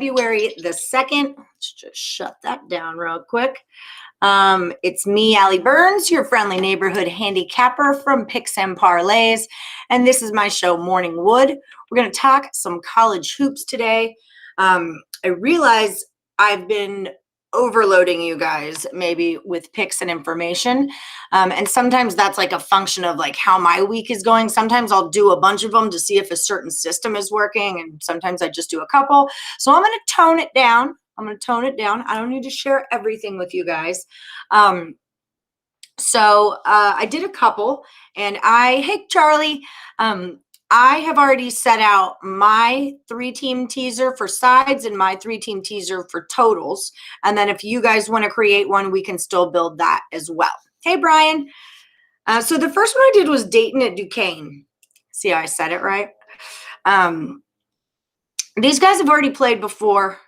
February the 2nd. Let's just shut that down real quick. It's me, Allie Burns, your friendly neighborhood handicapper from Picks and Parlays, and this is my show, Morning Wood. We're going to talk some college hoops today. I realize I've been overloading you guys maybe with picks and information, and sometimes that's like a function of like how my week is going. Sometimes I'll do a bunch of them to see if a certain system is working, and sometimes I just do a couple. So I'm going to tone it down. I don't need to share everything with you guys. So I did a couple, and hey, Charlie, I have already set out my 3-team teaser for sides and my 3-team teaser for totals. And then if you guys want to create one, we can still build that as well. Hey, Brian. So the first one I did was Dayton at Duquesne. See how I said it right? These guys have already played before.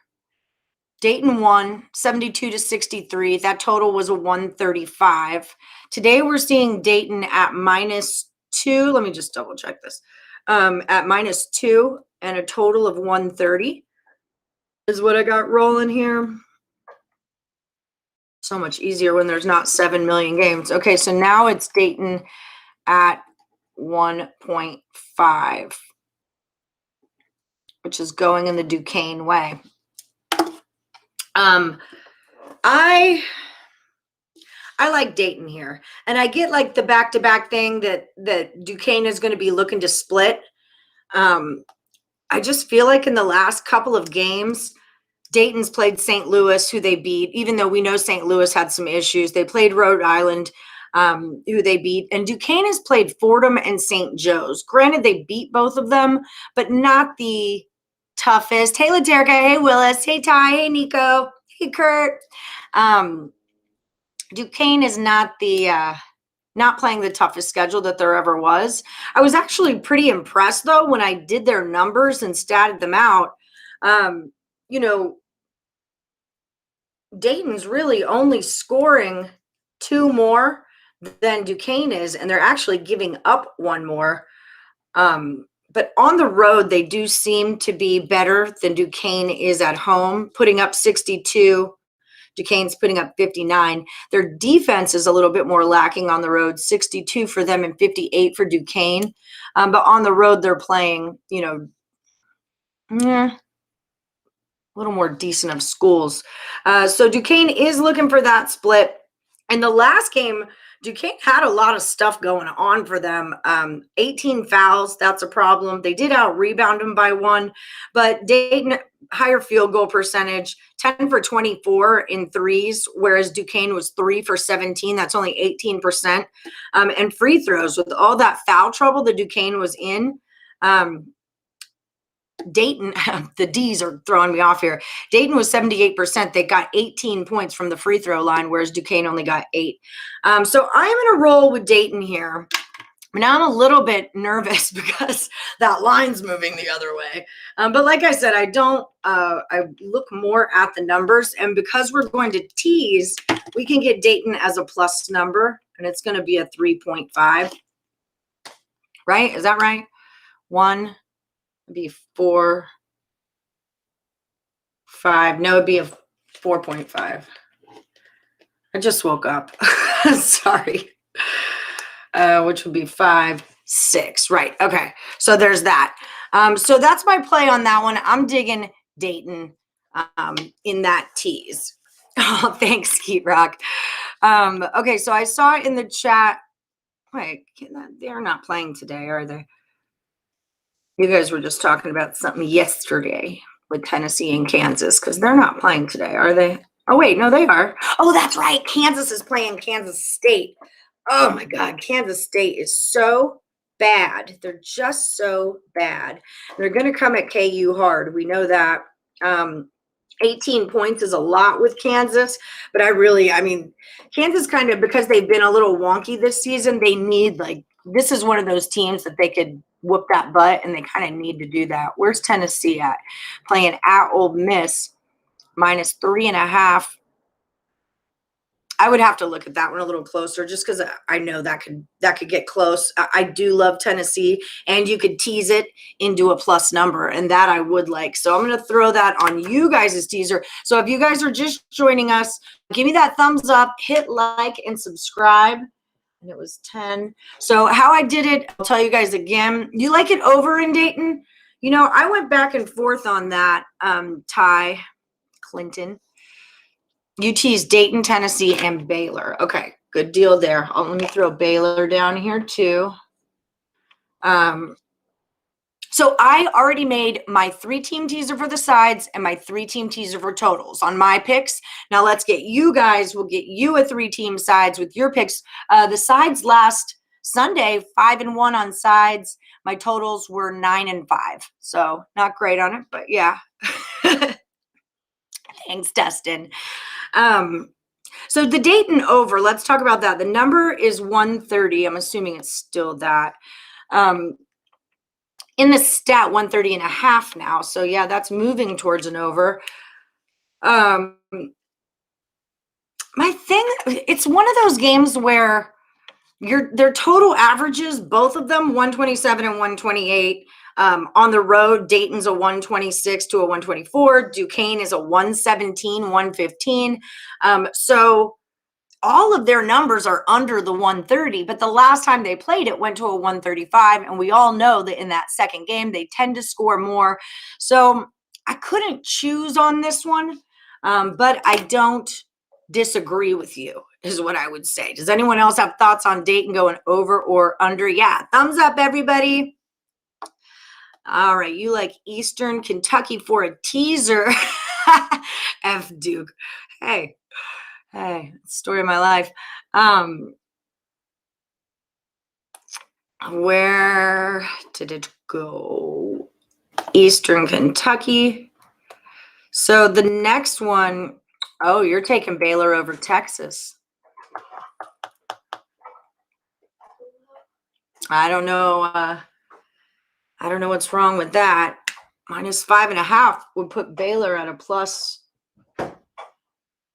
Dayton won 72-63. That total was a 135. Today we're seeing Dayton at -2. Let me just double check this. At -2 and a total of 130 is what I got rolling here. So much easier when there's not 7 million games. Okay, so now it's Dayton at 1.5, which is going in the Duquesne way. I like Dayton here, and I get like the back-to-back thing that Duquesne is going to be looking to split. I just feel like in the last couple of games, Dayton's played St. Louis, who they beat, even though we know St. Louis had some issues. They played Rhode Island, who they beat, and Duquesne has played Fordham and St. Joe's. Granted, they beat both of them, but not the toughest. Hey, Laterica. Hey, Willis. Hey, Ty. Hey, Nico. Hey, Kurt. Duquesne is not playing the toughest schedule that there ever was. I was actually pretty impressed, though, when I did their numbers and statted them out. Dayton's really only scoring 2 more than Duquesne is, and they're actually giving up 1 more. But on the road, they do seem to be better than Duquesne is at home, putting up 62. Duquesne's putting up 59. Their defense is a little bit more lacking on the road, 62 for them and 58 for Duquesne. But on the road, they're playing, a little more decent of schools. So Duquesne is looking for that split. In the last game, Duquesne had a lot of stuff going on for them. 18 fouls, that's a problem. They did out-rebound them by 1, but Dayton, higher field goal percentage, 10 for 24 in threes, whereas Duquesne was 3 for 17. That's only 18%. And free throws, with all that foul trouble that Duquesne was in, Dayton, the D's are throwing me off here. Dayton was 78%. They got 18 points from the free throw line, whereas Duquesne only got 8. So I'm going to roll with Dayton here. Now I'm a little bit nervous because that line's moving the other way. But like I said, I look more at the numbers. And because we're going to tease, we can get Dayton as a plus number, and it's going to be a 3.5. Right? Is that right? 1. Be 4, 5. No, it'd be a 4.5. I just woke up. Sorry. Which would be 5, 6. Right. Okay. So there's that. So that's my play on that one. I'm digging Dayton in that tease. Oh, thanks, Skeet Rock. Okay. So I saw in the chat. Wait, they're not playing today, are they? You guys were just talking about something yesterday with Tennessee and Kansas, because they're not playing today, are they? Oh, wait, no, they are. Oh, that's right. Kansas is playing Kansas State. Oh, my God. Kansas State is so bad. They're just so bad. They're going to come at KU hard. We know that. 18 points is a lot with Kansas, but Kansas kind of, because they've been a little wonky this season, they need, this is one of those teams that they could whoop that butt, and they kind of need to do that. Where's Tennessee at? Playing at Ole Miss, -3.5. I would have to look at that one a little closer just because I know that could get close. I do love Tennessee, and you could tease it into a plus number, and that I would like. So I'm going to throw that on you guys' teaser. So if you guys are just joining us, give me that thumbs up, hit like, and subscribe. And it was 10. So how I did it, I'll tell you guys again. You like it over in Dayton? You know, I went back and forth on that, Ty Clinton. You teased Dayton, Tennessee, and Baylor. Okay, good deal there. Let me throw Baylor down here too. So I already made my 3-team teaser for the sides and my 3-team teaser for totals on my picks. Now let's get you guys, we'll get you a 3-team sides with your picks. The sides last Sunday, 5-1 on sides. My totals were 9-5. So not great on it, but yeah. Thanks, Dustin. So the Dayton over, let's talk about that. The number is 130. I'm assuming it's still that. In the stat, 130.5 now. So yeah, that's moving towards an over. My thing, it's one of those games where their total averages, both of them, 127 and 128. On the road, Dayton's a 126 to a 124. Duquesne is a 117, 115. So all of their numbers are under the 130, but the last time they played it went to a 135, and we all know that in that second game, they tend to score more. So I couldn't choose on this one, but I don't disagree with you, is what I would say. Does anyone else have thoughts on Dayton going over or under? Yeah, thumbs up, everybody. All right, you like Eastern Kentucky for a teaser. F Duke. Hey, story of my life. Where did it go? Eastern Kentucky. So the next one, oh, you're taking Baylor over Texas. I don't know. I don't know what's wrong with that. -5.5 would put Baylor at a plus,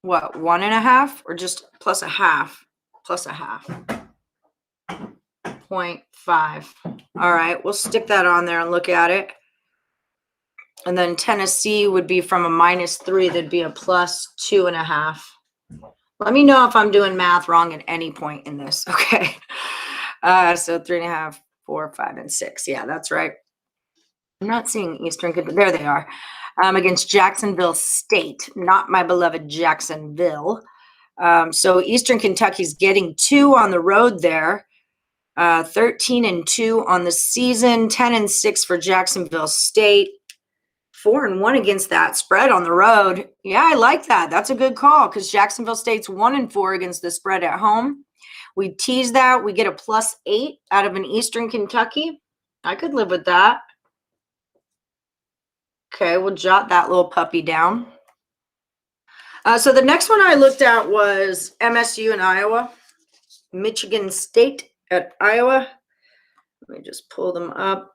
what, 1.5 or just plus a half? Plus a half. 0.5. All right, we'll stick that on there and look at it. And then Tennessee would be from a -3. That'd be a plus 2.5. Let me know if I'm doing math wrong at any point in this. Okay. So 3.5, 4, 5, and 6. Yeah, that's right. I'm not seeing Eastern. There they are. Against Jacksonville State, not my beloved Jacksonville. So Eastern Kentucky's getting 2 on the road there. 13-2 on the season, 10-6 for Jacksonville State. 4-1 against that spread on the road. Yeah, I like that. That's a good call because Jacksonville State's 1-4 against the spread at home. We tease that. We get a +8 out of an Eastern Kentucky. I could live with that. Okay, we'll jot that little puppy down. So the next one I looked at was MSU and Iowa. Michigan State at Iowa. Let me just pull them up.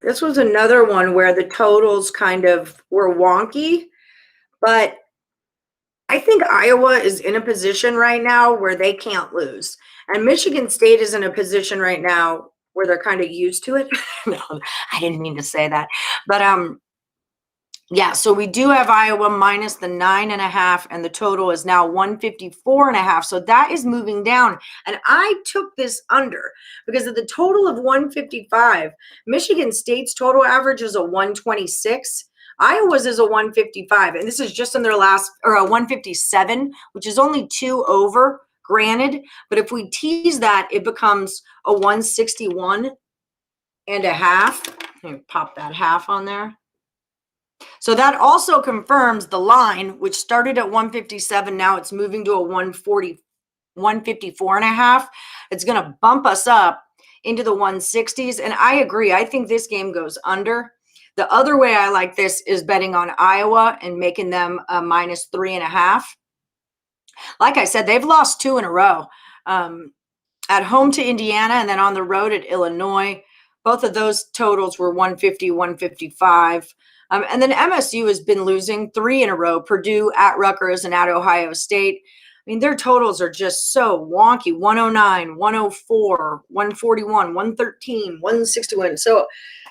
This was another one where the totals kind of were wonky, but I think Iowa is in a position right now where they can't lose. And Michigan State is in a position right now where they're kind of used to it. No, I didn't mean to say that. But yeah, so we do have Iowa minus the 9.5, and the total is now 154.5. So that is moving down. And I took this under because of the total of 155. Michigan State's total average is a 126. Iowa's is a 155, and this is just in their last, or a 157, which is only 2 over, granted. But if we tease that, it becomes a 161.5. Let me pop that half on there. So that also confirms the line, which started at 157. Now it's moving to a 154.5. It's going to bump us up into the 160s. And I agree. I think this game goes under. The other way I like this is betting on Iowa and making them a -3.5. Like I said, they've lost 2 in a row. At home to Indiana and then on the road at Illinois. Both of those totals were 150, 155. And then MSU has been losing 3 in a row, Purdue, at Rutgers, and at Ohio State. mean, their totals are just so wonky. 109, 104, 141, 113, 161. So,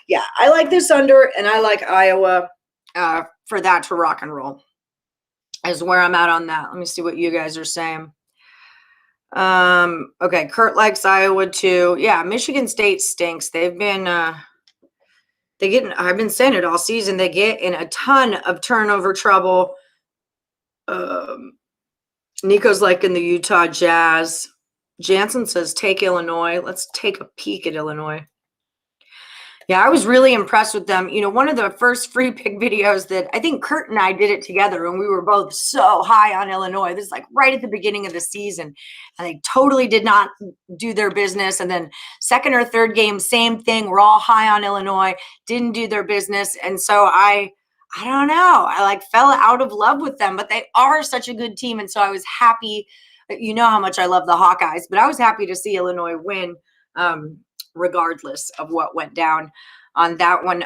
yeah, I like this under, and I like Iowa for that to rock and roll is where I'm at on that. Let me see what you guys are saying. Okay, Kurt likes Iowa too. Yeah, Michigan State stinks. They've been I've been saying it all season, they get in a ton of turnover trouble. Nico's liking the Utah Jazz. Jansen says take Illinois. Let's take a peek at Illinois. Yeah, I was really impressed with them. You know, one of the first free pick videos that I think Kurt and I did it together, and we were both so high on Illinois. This is like right at the beginning of the season, and they totally did not do their business. And then second or third game, same thing. We're all high on Illinois, didn't do their business. And so I don't know. I like fell out of love with them, but they are such a good team. And so I was happy. You know how much I love the Hawkeyes, but I was happy to see Illinois win. Regardless of what went down on that one.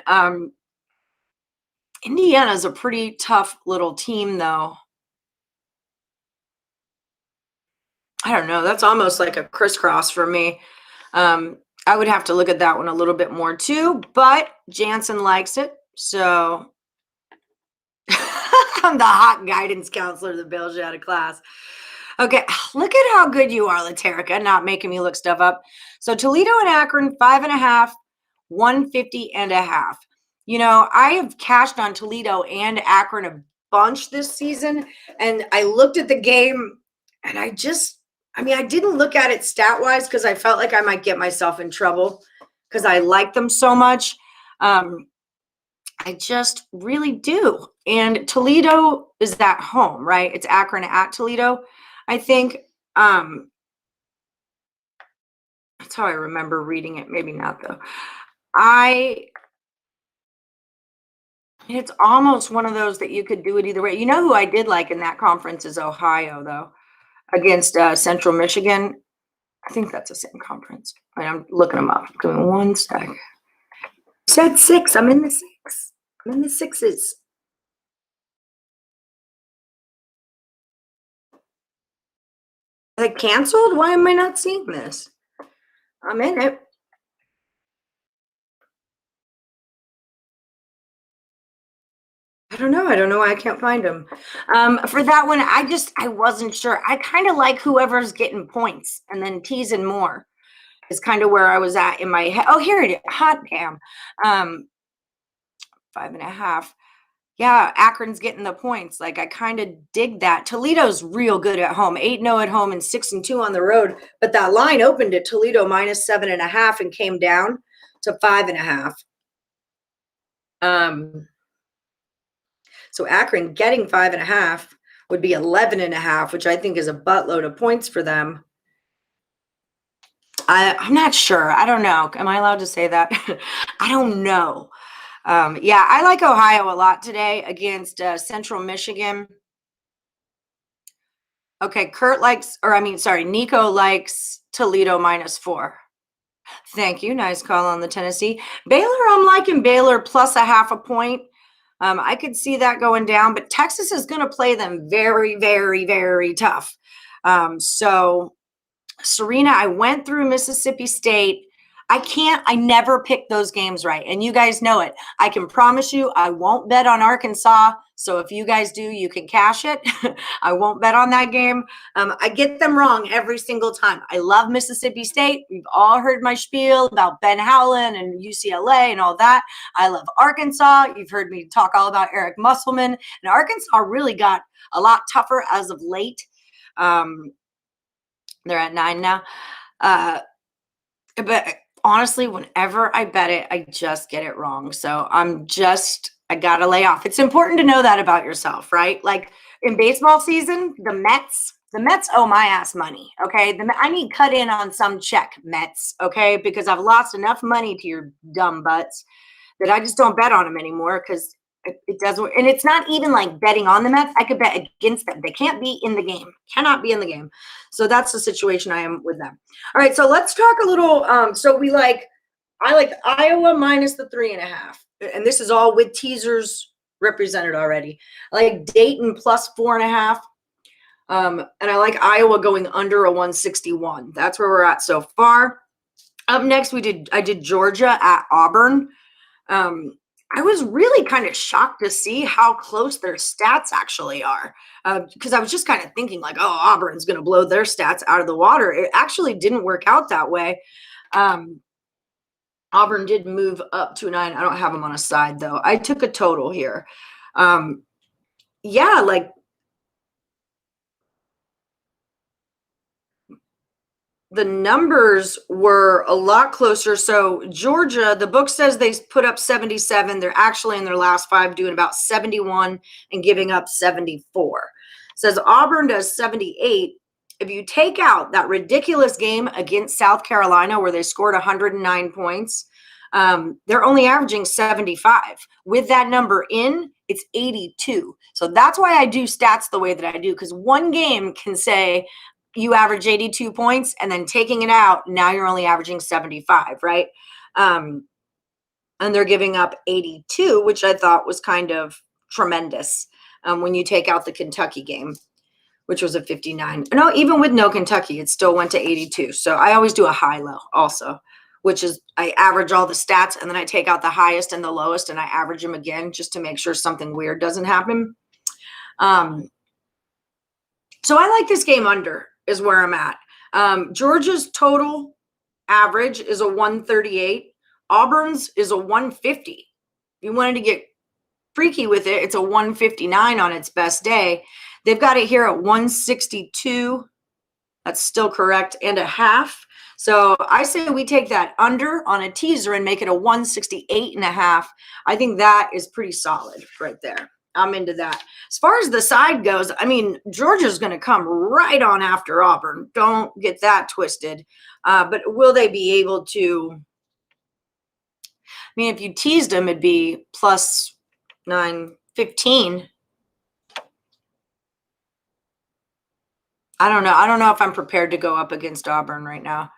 Indiana's a pretty tough little team, though. I don't know. That's almost like a crisscross for me. I would have to look at that one a little bit more too, but Jansen likes it. So I'm the hot guidance counselor that bails you out of class. Okay, look at how good you are, Laterica, not making me look stuff up. So Toledo and Akron, 5.5, 150.5. You know, I have cashed on Toledo and Akron a bunch this season, and I looked at the game, and I didn't look at it stat-wise because I felt like I might get myself in trouble because I like them so much. I just really do. And Toledo is at home, right? It's Akron at Toledo. I think that's how I remember reading it. Maybe not, though. It's almost one of those that you could do it either way. You know who I did like in that conference is Ohio, though, against Central Michigan. I think that's the same conference. I'm looking them up. Give me one sec. Said 6. I'm in the 6. I'm in the 6s. Are they canceled? Why am I not seeing this? I'm in it. I don't know. I don't know why I can't find them. For that one, I wasn't sure. I kind of like whoever's getting points and then teasing more is kind of where I was at in my head. Oh, here it is. Hot damn. 5.5. Yeah, Akron's getting the points. Like, I kind of dig that. Toledo's real good at home. 8-0 at home and 6-2 on the road. But that line opened at Toledo minus 7.5 and came down to 5.5. So Akron getting 5.5 would be 11.5, which I think is a buttload of points for them. I'm not sure. I don't know. Am I allowed to say that? I don't know. Yeah, I like Ohio a lot today against Central Michigan. Okay, Nico likes Toledo -4. Thank you. Nice call on the Tennessee. Baylor, I'm liking Baylor plus 0.5 point. I could see that going down, but Texas is going to play them very, very, very tough. So, Serena, I went through Mississippi State. I never pick those games right. And you guys know it. I can promise you I won't bet on Arkansas. So if you guys do, you can cash it. I won't bet on that game. I get them wrong every single time. I love Mississippi State. We've all heard my spiel about Ben Howland and UCLA and all that. I love Arkansas. You've heard me talk all about Eric Musselman. And Arkansas really got a lot tougher as of late. They're at 9 now. But honestly, whenever I bet it, I just get it wrong. So I got to lay off. It's important to know that about yourself, right? Like in baseball season, the Mets owe my ass money, okay? I need cut in on some check, Mets, okay? Because I've lost enough money to your dumb butts that I just don't bet on them anymore because it doesn't. And it's not even like betting on the Mets. I could bet against them. They can't be in the game. Cannot be in the game. So that's the situation I am with them. All right, so let's talk a little. I like Iowa minus the 3.5. And this is all with teasers represented already. I like Dayton plus 4.5. And I like Iowa going under a 161. That's where we're at so far. Up next, I did Georgia at Auburn. I was really kind of shocked to see how close their stats actually are, because I was just kind of thinking like, oh, Auburn's going to blow their stats out of the water. It actually didn't work out that way. Auburn did move up to 9. I don't have them on a side, though. I took a total here. Yeah, like the numbers were a lot closer. So Georgia, the book says they put up 77. They're actually in their last 5 doing about 71 and giving up 74. It says Auburn does 78. If you take out that ridiculous game against South Carolina where they scored 109 points, they're only averaging 75. With that number in, it's 82. So that's why I do stats the way that I do, because one game can say you average 82 points and then taking it out, now you're only averaging 75, right? And they're giving up 82, which I thought was kind of tremendous when you take out the Kentucky game, which was a 59. No, even with no Kentucky, it still went to 82. So I always do a high-low also, which is I average all the stats and then I take out the highest and the lowest and I average them again just to make sure something weird doesn't happen. So I like this game under is where I'm at. Georgia's total average is a 138. Auburn's is a 150. If you wanted to get freaky with it, it's a 159 on its best day. They've got it here at 162. That's still correct, and a half. So I say we take that under on a teaser and make it a 168 and a half. I think that is pretty solid right there. I'm into that. As far as the side goes, I mean, Georgia's going to come right on after Auburn. Don't get that twisted. But will they be able to? I mean, if you teased them, it'd be plus 915. I don't know. I don't know if I'm prepared to go up against Auburn right now.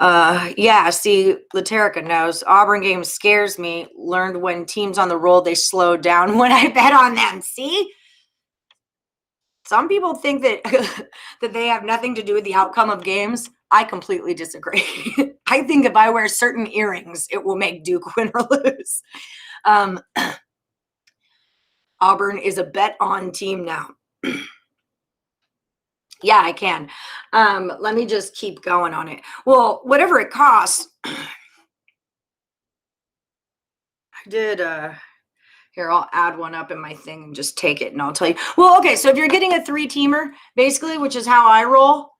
Yeah, see, Laterica knows. Auburn game scares me. Learned when teams on the roll, they slow down when I bet on them. See? Some people think that that they have nothing to do with the outcome of games. I completely disagree. I think if I wear certain earrings, it will make Duke win or lose. Auburn is a bet on team now. Yeah, I can. Let me just keep going on it. Well, whatever it costs. I did, here, I'll add one up in my thing and just take it and I'll tell you. Well, okay, so if you're getting a 3-teamer, basically, which is how I roll,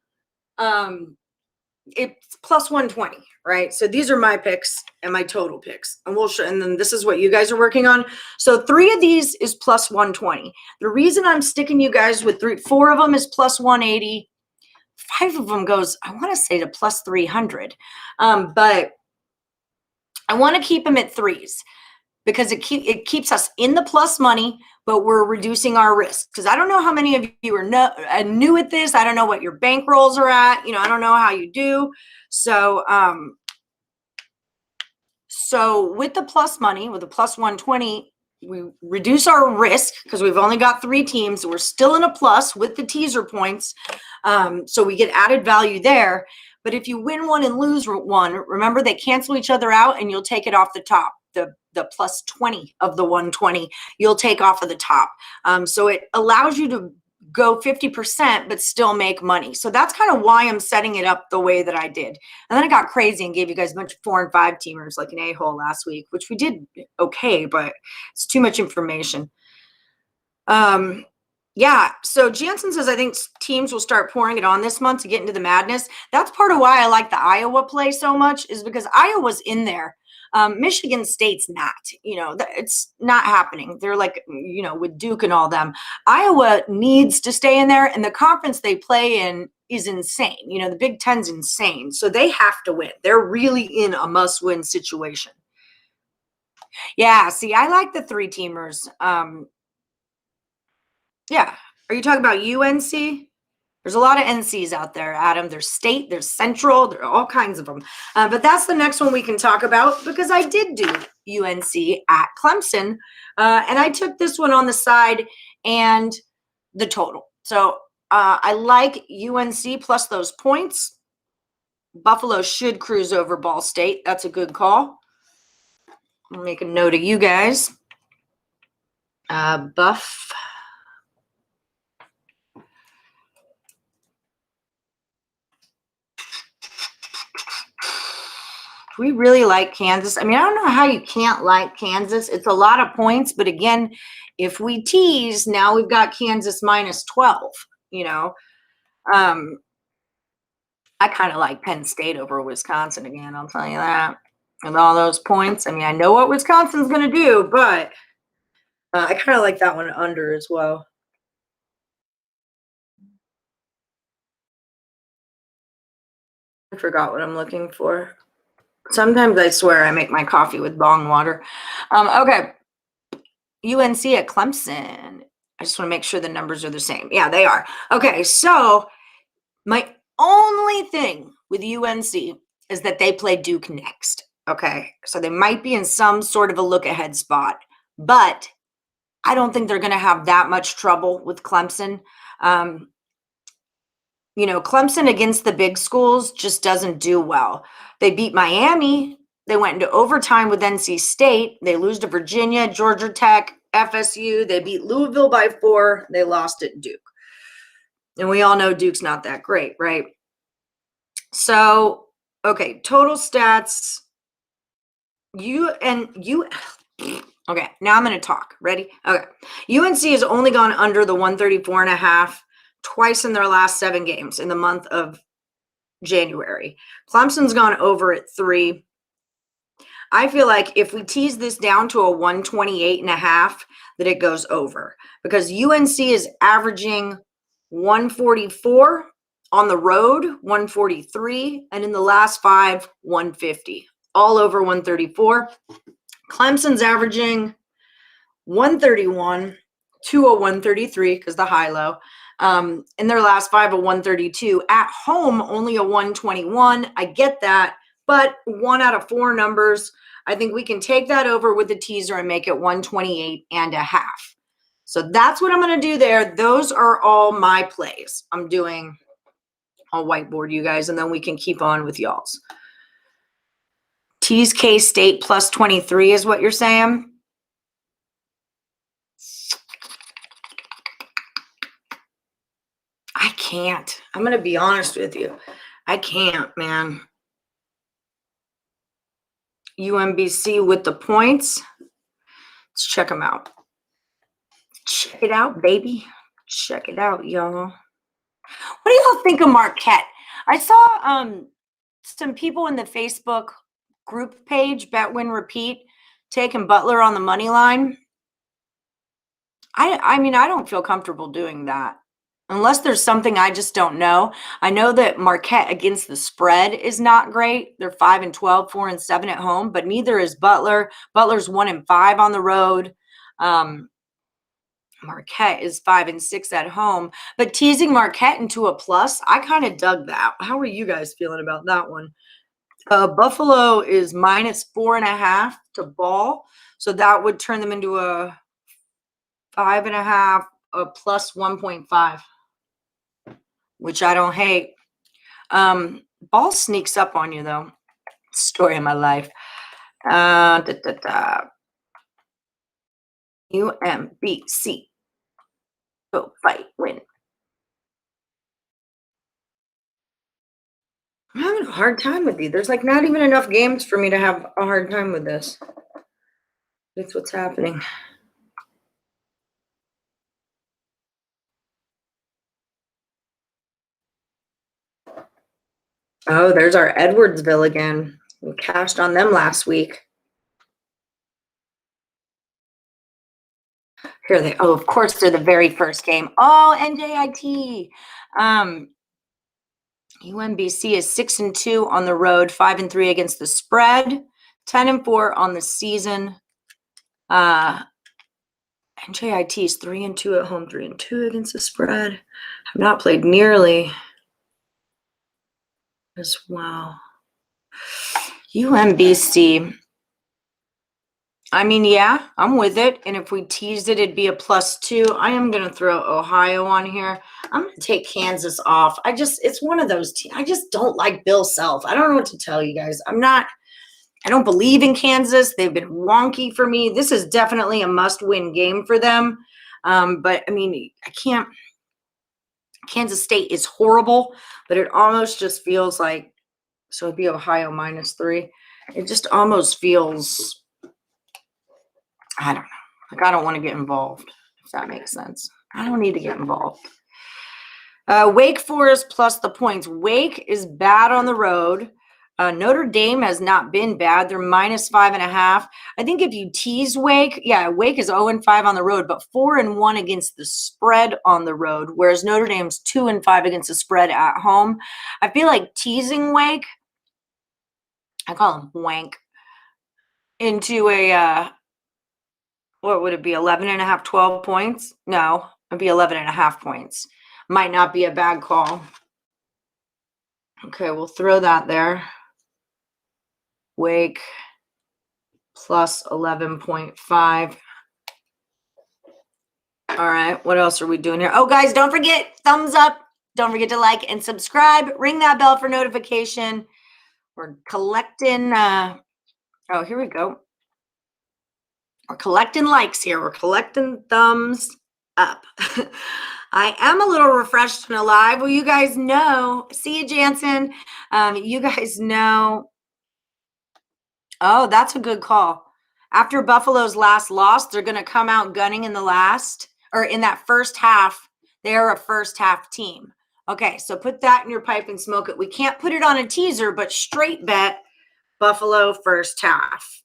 it's plus 120, right? So these are my picks and my total picks. And we'll show, and then this is what you guys are working on. So 3 of these is plus 120. The reason I'm sticking you guys with 4 of them is plus 180. 5 of them goes, I want to say, to plus 300. But I want to keep them at 3s because it keeps us in the plus money, but we're reducing our risk. Because I don't know how many of you are new at this. I don't know what your bank rolls are at. You know, I don't know how you do. So, so with the plus money, with the plus 120, we reduce our risk because we've only got 3 teams. So we're still in a plus with the teaser points. So we get added value there. But if you win one and lose one, remember they cancel each other out and you'll take it off the top. The plus 20 of the 120, you'll take off of the top. So it allows you to go 50%, but still make money. So that's kind of why I'm setting it up the way that I did. And then I got crazy and gave you guys a bunch of 4 and 5 teamers like an a-hole last week, which we did okay, but it's too much information. Yeah, so Jansen says, I think teams will start pouring it on this month to get into the madness. That's part of why I like the Iowa play so much, is because Iowa's in there. Michigan State's not, you know, it's not happening. They're like, you know, with Duke and all them. Iowa needs to stay in there, and the conference they play in is insane. You know, the Big Ten's insane. So they have to win. They're really in a must-win situation. Yeah, see, I like the 3-teamers. Yeah. Are you talking about UNC? There's a lot of NCs out there, Adam. There's state, there's central, there are all kinds of them. But that's the next one we can talk about because I did do UNC at Clemson. And I took this one on the side and the total. So I like UNC plus those points. Buffalo should cruise over Ball State. That's a good call. I'll make a note of you guys. Buff. We really like Kansas. I mean, I don't know how you can't like Kansas. It's a lot of points, but again, if we tease, now we've got Kansas minus 12, you know. I kind of like Penn State over Wisconsin again, I'll tell you that. And all those points. I mean, I know what Wisconsin's going to do, but I kind of like that one under as well. I forgot what I'm looking for. Sometimes I swear I make my coffee with bong water. Okay. UNC at Clemson. I just want to make sure the numbers are the same. Yeah, they are. Okay, so my only thing with UNC is that they play Duke next. Okay, so they might be in some sort of a look-ahead spot, but I don't think they're going to have that much trouble with Clemson. You know, Clemson against the big schools just doesn't do well. They beat Miami. They went into overtime with NC State. They lose to Virginia, Georgia Tech, FSU. They beat Louisville by 4. They lost at Duke. And we all know Duke's not that great, right? So, okay, total stats. Okay, now I'm going to talk. Ready? Okay. UNC has only gone under the 134.5 twice in their last 7 games in the month of January. Clemson's gone over at 3. I feel like if we tease this down to a 128.5, that it goes over because UNC is averaging 144 on the road, 143, and in the last 5, 150, all over 134. Clemson's averaging 131 to a 133 because the high-low. In their last 5, a 132. At home, only a 121. I get that, but 1 out of 4 numbers. I think we can take that over with the teaser and make it 128.5. So that's what I'm going to do there. Those are all my plays. I'm doing, I'll whiteboard you guys, and then we can keep on with y'all's. Tease K-State plus 23 is what you're saying? I can't. I'm going to be honest with you. I can't, man. UMBC with the points. Let's check them out. Check it out, baby. Check it out, y'all. What do y'all think of Marquette? I saw some people in the Facebook group page, Bet Win Repeat, taking Butler on the money line. I mean, I don't feel comfortable doing that. Unless there's something I just don't know. I know that Marquette against the spread is not great. They're 5-12, 4-7 at home, but neither is Butler. Butler's 1-5 on the road. Marquette is 5-6 at home, but teasing Marquette into a plus, I kind of dug that. How are you guys feeling about that one? Buffalo is minus 4.5 to Ball, so that would turn them into a 5.5, a plus 1.5. Which I don't hate. Ball sneaks up on you, though. Story of my life. UMBC. Go fight, win. I'm having a hard time with these. There's like not even enough games for me to have a hard time with this. That's what's happening. Oh, there's our Edwardsville again. We cashed on them last week. Here they, oh, of course, they're the very first game. Oh, NJIT. UMBC is 6-2 on the road, 5-3 against the spread, 10-4 on the season. NJIT is 3-2 at home, 3-2 against the spread. Have not played nearly as well. UMBC. I mean, yeah, I'm with it. And if we teased it, it'd be a +2. I am going to throw Ohio on here. I'm going to take Kansas off. It's one of those teams. I just don't like Bill Self. I don't know what to tell you guys. I don't believe in Kansas. They've been wonky for me. This is definitely a must-win game for them. But I mean, Kansas State is horrible, but it almost just feels like, so it'd be Ohio -3. It just almost feels, I don't know. Like, I don't want to get involved, if that makes sense. I don't need to get involved. Wake Forest plus the points. Wake is bad on the road. Notre Dame has not been bad. They're -5.5. I think if you tease Wake, yeah, Wake is 0-5 on the road, but 4-1 against the spread on the road, whereas Notre Dame's 2-5 against the spread at home. I feel like teasing Wake, I call them wank, into a what would it be, 11.5, 12 points? No, it'd be 11.5 points. Might not be a bad call. Okay, we'll throw that there. Wake plus 11.5. All right, what else are we doing here? Oh, guys, don't forget, thumbs up. Don't forget to like and subscribe. Ring that bell for notification. We're collecting, oh, here we go. We're collecting likes here. We're collecting thumbs up. I am a little refreshed and alive. Well, you guys know. See you, Jansen. You guys know. Oh, that's a good call. After Buffalo's last loss, they're going to come out gunning in the last, or in that first half. They're a first half team. Okay, so put that in your pipe and smoke it. We can't put it on a teaser, but straight bet Buffalo first half.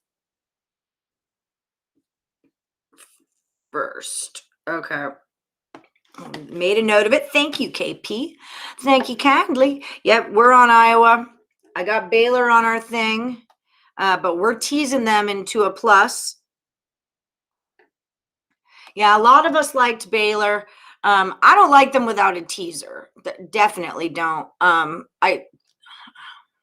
First. Okay. Made a note of it. Thank you, KP. Thank you kindly. Yep, we're on Iowa. I got Baylor on our thing, but we're teasing them into a plus. Yeah, a lot of us liked Baylor. I don't like them without a teaser. Definitely don't.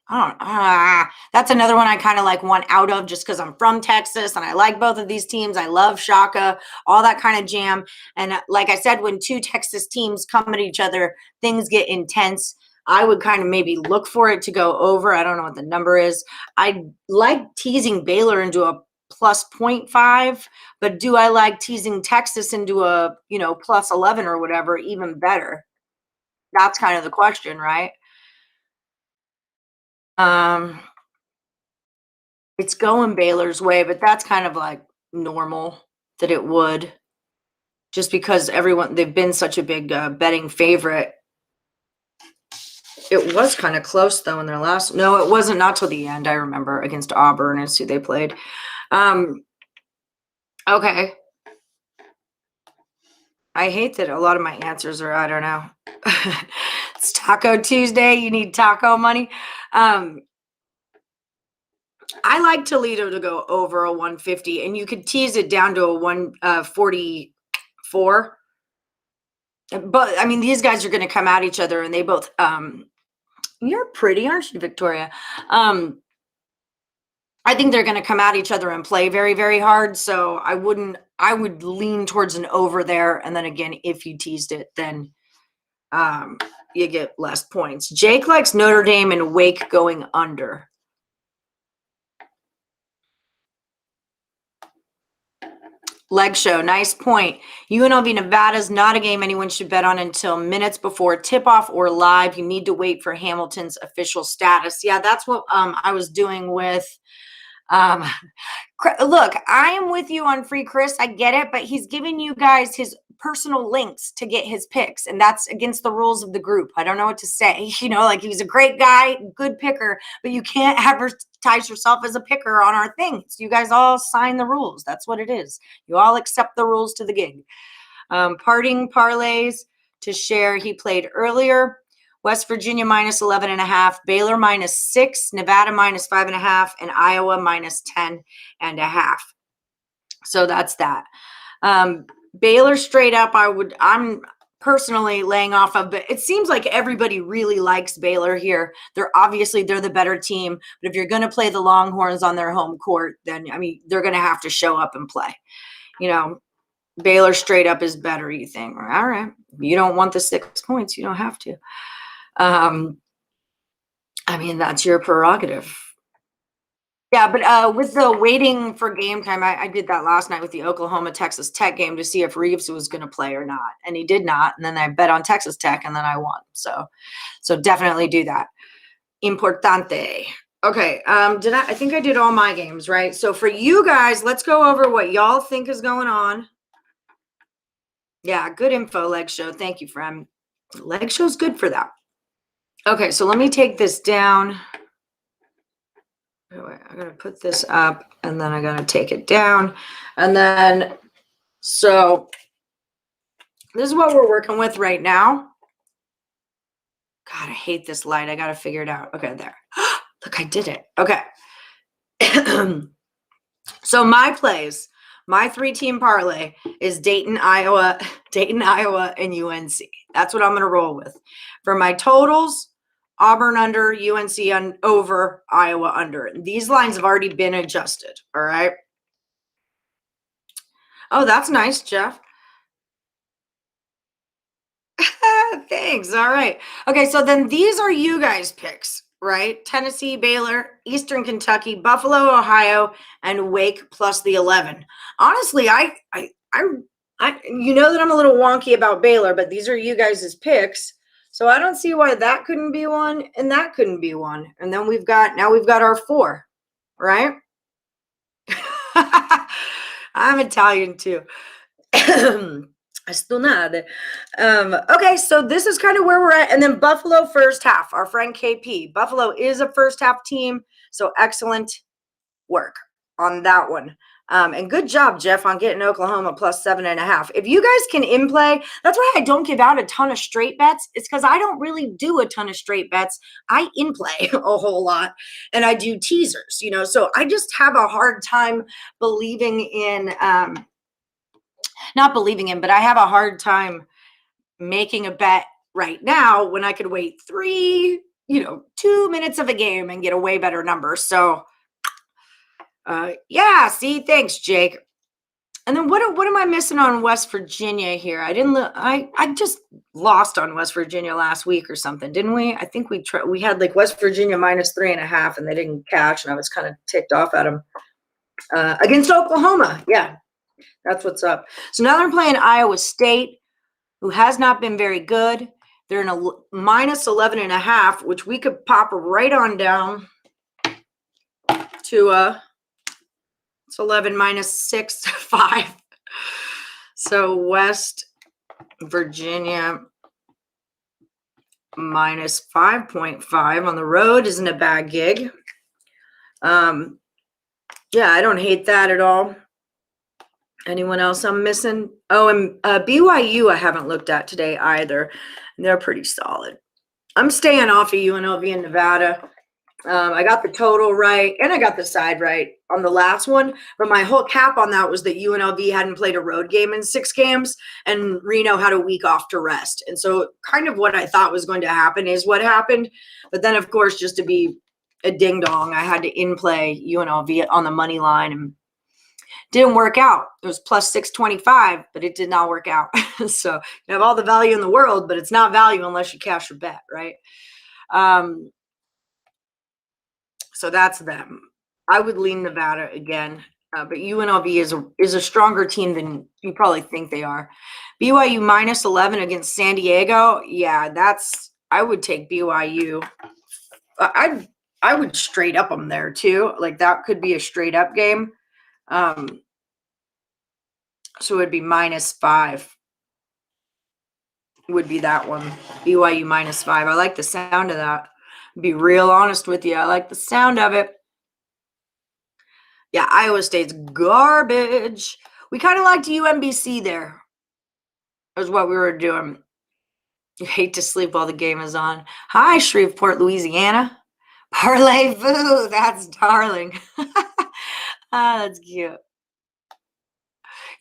That's another one I kind of like want out of just because I'm from Texas and I like both of these teams. I love Shaka, all that kind of jam. And like I said, when two Texas teams come at each other, things get intense. I would kind of maybe look for it to go over. I don't know what the number is. I like teasing Baylor into a plus 0.5, but do I like teasing Texas into a, plus 11 or whatever, even better? That's kind of the question, right? It's going Baylor's way, but that's kind of like normal that it would, just because they've been such a big betting favorite. It was kind of close though in their last. No, it wasn't. Not till the end. I remember against Auburn is who they played. Okay. I hate that a lot of my answers are, I don't know. It's Taco Tuesday. You need taco money. I like Toledo to go over a 150, and you could tease it down to a 144. But I mean, these guys are going to come at each other, and they both. You're pretty, aren't you, Victoria? I think they're going to come at each other and play very, very hard. So I would lean towards an over there, and then again, if you teased it, then you get less points. Jake likes Notre Dame and Wake going under. Leg show, nice point. UNLV Nevada is not a game anyone should bet on until minutes before tip-off or live. You need to wait for Hamilton's official status. Yeah, that's what I was doing with look, I am with you on Free Chris. I get it, but he's giving you guys his personal links to get his picks, and that's against the rules of the group. I don't know what to say. Like, he's a great guy, good picker, but you can't advertise yourself as a picker on our things. You guys all sign the rules. That's what it is. You all accept the rules to the gig. Parting parlays to share. He played earlier. West Virginia -11.5, Baylor -6, Nevada -5.5, and Iowa -10.5. So that's that. Baylor straight up, I'm personally laying off of, but it seems like everybody really likes Baylor here. They're the better team, but if you're going to play the Longhorns on their home court, then, I mean, they're going to have to show up and play. You know, Baylor straight up is better, you think. All right. You don't want the 6 points. You don't have to. I mean, that's your prerogative. Yeah, but with the waiting for game time, I did that last night with the Oklahoma-Texas Tech game to see if Reeves was going to play or not, and he did not. And then I bet on Texas Tech, and then I won. So definitely do that. Importante. Okay, I think I did all my games, right? So for you guys, let's go over what y'all think is going on. Yeah, good info, Leg Show. Thank you, friend. Leg Show's good for that. Okay, so let me take this down. Wait, I gotta put this up, and then I gotta take it down. And then, so this is what we're working with right now. God, I hate this light. I gotta figure it out. Okay, there. Look, I did it. Okay. So my plays, my 3-team parlay is Dayton, Iowa, and UNC. That's what I'm gonna roll with. For my totals, Auburn under, UNC over, Iowa under. These lines have already been adjusted, all right? Oh, that's nice, Jeff. Thanks, all right. Okay, so then these are you guys' picks, right? Tennessee, Baylor, Eastern Kentucky, Buffalo, Ohio, and Wake plus the 11. Honestly, I you know that I'm a little wonky about Baylor, but these are you guys' picks. So I don't see why that couldn't be one and that couldn't be one. And then we've got our 4, right? I'm Italian too. Stonade. Okay, so this is kind of where we're at. And then Buffalo first half, our friend KP. Buffalo is a first half team, so excellent work on that one. And good job, Jeff, on getting Oklahoma plus 7.5. If you guys can in play, that's why I don't give out a ton of straight bets. It's because I don't really do a ton of straight bets. I in play a whole lot, and I do teasers, you know. So I just have a hard time believing in, not believing in, but I have a hard time making a bet right now when I could wait 2 minutes of a game and get a way better number. So yeah, see, thanks, Jake. And then what am I missing on West Virginia here? I just lost on West Virginia last week or something, didn't we? I think we had like West Virginia minus 3.5 and they didn't cash, and I was kind of ticked off at them against Oklahoma. Yeah, that's what's up. So now they're playing Iowa State, who has not been very good. They're in a minus 11.5, which we could pop right on down to it's 11 minus 6, 5. So West Virginia minus 5.5 on the road isn't a bad gig. Yeah, I don't hate that at all. Anyone else I'm missing? Oh, and BYU I haven't looked at today either. They're pretty solid. I'm staying off of UNLV and Nevada. I got the total right, and I got the side right on the last one. But my whole cap on that was that UNLV hadn't played a road game in 6 games, and Reno had a week off to rest. And so kind of what I thought was going to happen is what happened. But then, of course, just to be a ding-dong, I had to in-play UNLV on the money line, and didn't work out. It was plus 625, but it did not work out. So you have all the value in the world, but it's not value unless you cash your bet, right? So that's them. I would lean Nevada again, but UNLV is a stronger team than you probably think they are. BYU minus 11 against San Diego. Yeah, I would take BYU. I would straight up them there too. Like that could be a straight up game. So it would be minus 5. Would be that one. BYU minus 5. I like the sound of that. Be real honest with you. I like the sound of it. Yeah, Iowa State's garbage. We kind of liked UMBC there. That's what we were doing. You hate to sleep while the game is on. Hi, Shreveport, Louisiana. Parlez-vous. That's darling. That's cute.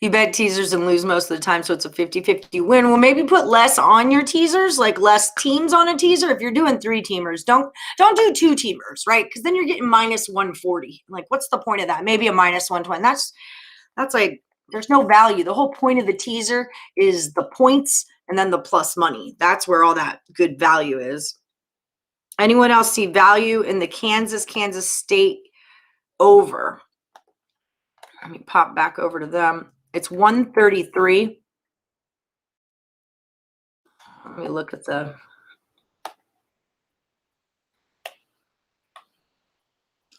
You bet teasers and lose most of the time, so it's a 50-50 win. Well, maybe put less on your teasers, like less teams on a teaser. If you're doing 3 teamers, don't do 2 teamers, right? Because then you're getting minus 140. Like, what's the point of that? Maybe a minus 120. That's like, there's no value. The whole point of the teaser is the points and then the plus money. That's where all that good value is. Anyone else see value in the Kansas State over? Let me pop back over to them. It's 133. Let me look at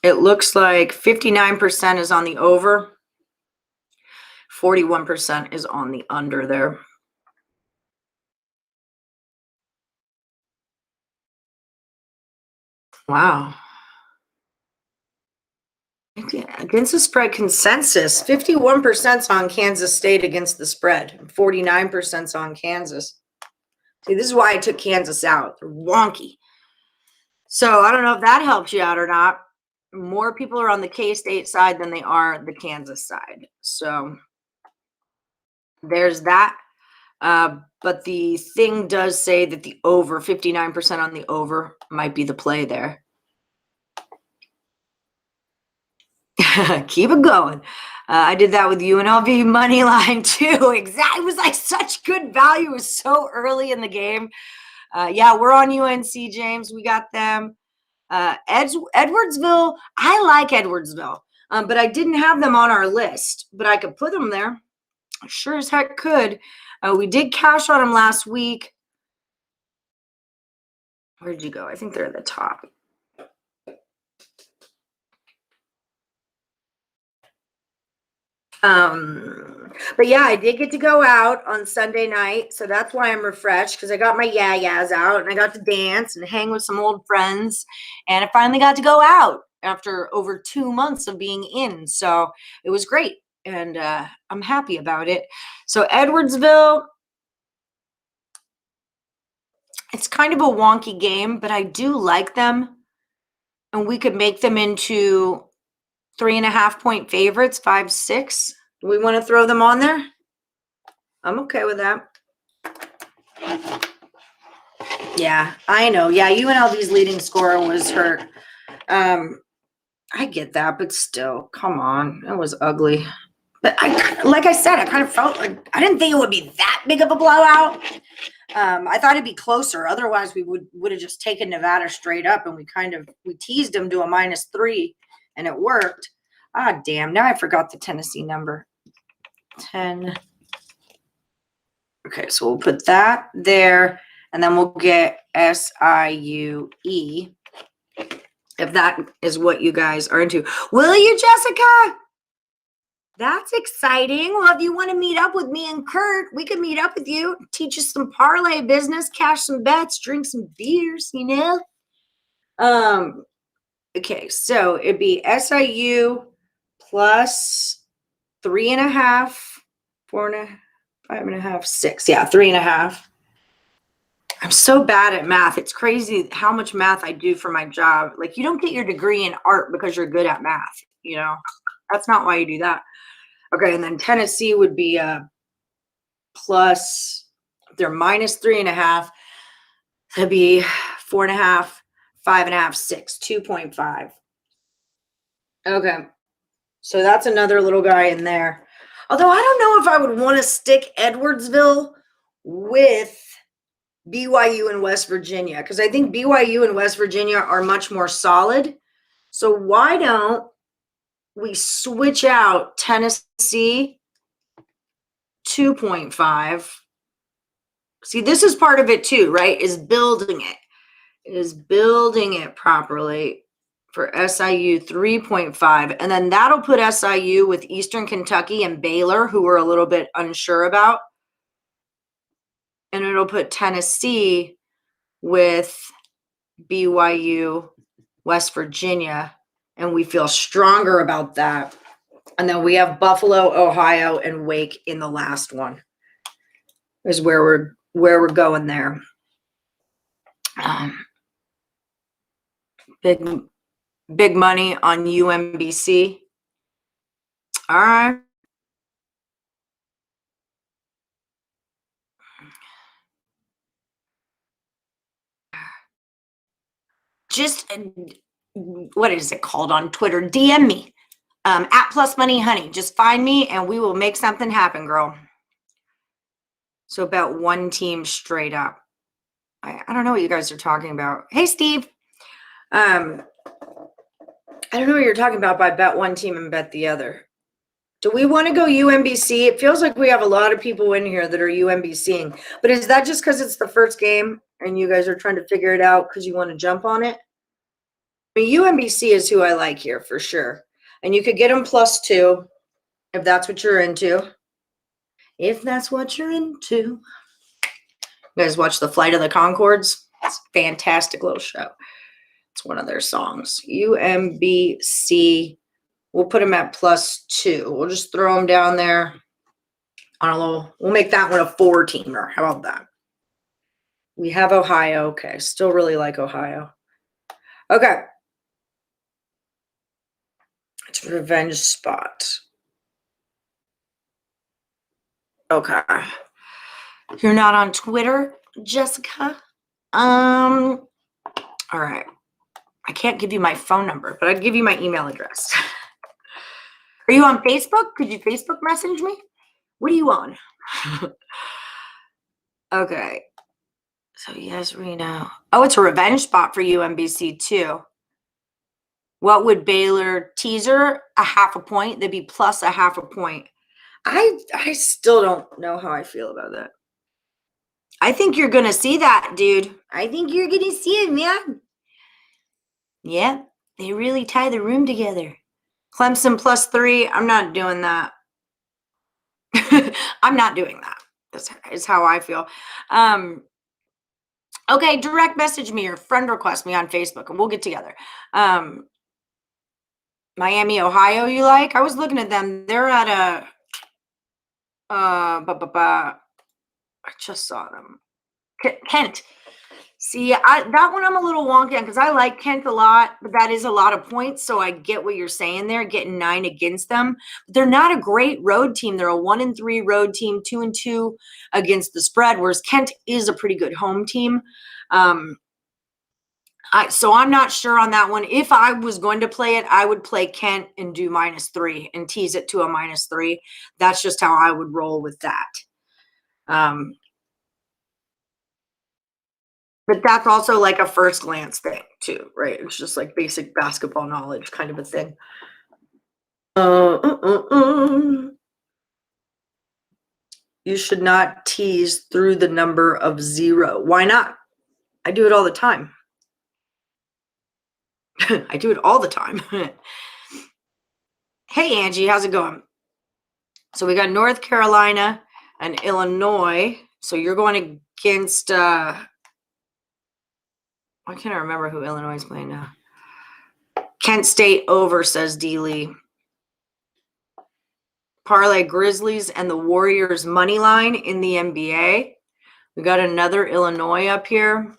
it looks like 59% is on the over. 41% is on the under there. Wow. Against the spread consensus, 51% on Kansas State against the spread. 49% on Kansas. See, this is why I took Kansas out. They're wonky. So I don't know if that helps you out or not. More people are on the K-State side than they are the Kansas side. So there's that. But the thing does say that the over, 59% on the over, might be the play there. Keep it going. I did that with UNLV money line too. Exactly. It was like such good value. It was so early in the game. Yeah, we're on UNC, James. We got them. Edwardsville. I like Edwardsville, but I didn't have them on our list. But I could put them there. I sure as heck could. We did cash on them last week. Where'd you go? I think they're at the top. But yeah, I did get to go out on Sunday night, so that's why I'm refreshed, because I got my yayas out and I got to dance and hang with some old friends, and I finally got to go out after over 2 months of being in, so it was great, and I'm happy about it. So Edwardsville, it's kind of a wonky game, but I do like them, and we could make them into 3.5-point favorites, 5-6. Do we want to throw them on there? I'm okay with that. Yeah, I know. Yeah, UNLV's leading scorer was hurt. I get that, but still, come on. That was ugly. But like I said, I kind of felt like I didn't think it would be that big of a blowout. I thought it'd be closer. Otherwise, we would have just taken Nevada straight up, and we teased them to a -3, and it worked. Ah, damn. Now I forgot the Tennessee number. 10. Okay, so we'll put that there, and then we'll get SIUE, if that is what you guys are into. Will you, Jessica? That's exciting. Well, if you want to meet up with me and Kurt, we can meet up with you, teach you some parlay business, cash some bets, drink some beers, you know? Okay, so it'd be SIU plus 3.5, 4.5, 5.5, 6. Yeah, 3.5. I'm so bad at math. It's crazy how much math I do for my job. Like, you don't get your degree in art because you're good at math, you know? That's not why you do that. Okay, and then Tennessee would be plus, they're -3.5. That'd be 4.5, 5.5, 6, 2.5. Okay, so that's another little guy in there. Although I don't know if I would want to stick Edwardsville with BYU and West Virginia, because I think BYU and West Virginia are much more solid. So why don't we switch out Tennessee 2.5? See, this is part of it too, right? Is building it properly for SIU 3.5. And then that'll put SIU with Eastern Kentucky and Baylor, who we're a little bit unsure about. And it'll put Tennessee with BYU, West Virginia, and we feel stronger about that. And then we have Buffalo, Ohio, and Wake in the last one. Is where we're going there. Big money on UMBC. All right. Just, what is it called on Twitter? DM me. At Plus Money Honey. Just find me and we will make something happen, girl. So about one team straight up. I don't know what you guys are talking about. Hey, Steve. I don't know what you're talking about by bet one team and bet the other. Do we want to go UMBC? It feels like we have a lot of people in here that are UMBCing. But is that just because it's the first game and you guys are trying to figure it out because you want to jump on it? I mean, UMBC is who I like here for sure. And you could get them +2 if that's what you're into. If that's what you're into. You guys watch The Flight of the Conchords? It's a fantastic little show. It's one of their songs. UMBC. We'll put them at +2. We'll just throw them down there on a little. We'll make that one a 4-teamer. How about that? We have Ohio. Okay. Still really like Ohio. Okay. It's revenge spot. Okay. You're not on Twitter, Jessica? All right. I can't give you my phone number, but I'd give you my email address. Are you on Facebook? Could you Facebook message me? What are you on? Okay. So yes, Reno. Oh, it's a revenge spot for UMBC too. What would Baylor teaser? A 0.5 point. They'd be plus a 0.5 point. I still don't know how I feel about that. I think you're gonna see that, dude. I think you're gonna see it, man. Yeah, they really tie the room together. Clemson +3. I'm not doing that. I'm not doing that. That's how I feel. Okay, direct message me or friend request me on Facebook and we'll get together. Miami, Ohio, you like? I was looking at them. They're at I just saw them. Kent. See, that one I'm a little wonky on because I like Kent a lot, but that is a lot of points. So I get what you're saying there, getting 9 against them. But they're not a great road team. They're a 1-3 road team, 2-2 against the spread, whereas Kent is a pretty good home team. So I'm not sure on that one. If I was going to play it, I would play Kent and do -3 and tease it to a -3. That's just how I would roll with that. But that's also like a first glance thing too, right? It's just like basic basketball knowledge kind of a thing. You should not tease through the number of 0. Why not? I do it all the time. I do it all the time. Hey, Angie, how's it going? So we got North Carolina and Illinois. So you're going against why can't I remember who Illinois is playing now? Kent State over, says D. Lee. Parlay Grizzlies and the Warriors money line in the NBA. We got another Illinois up here.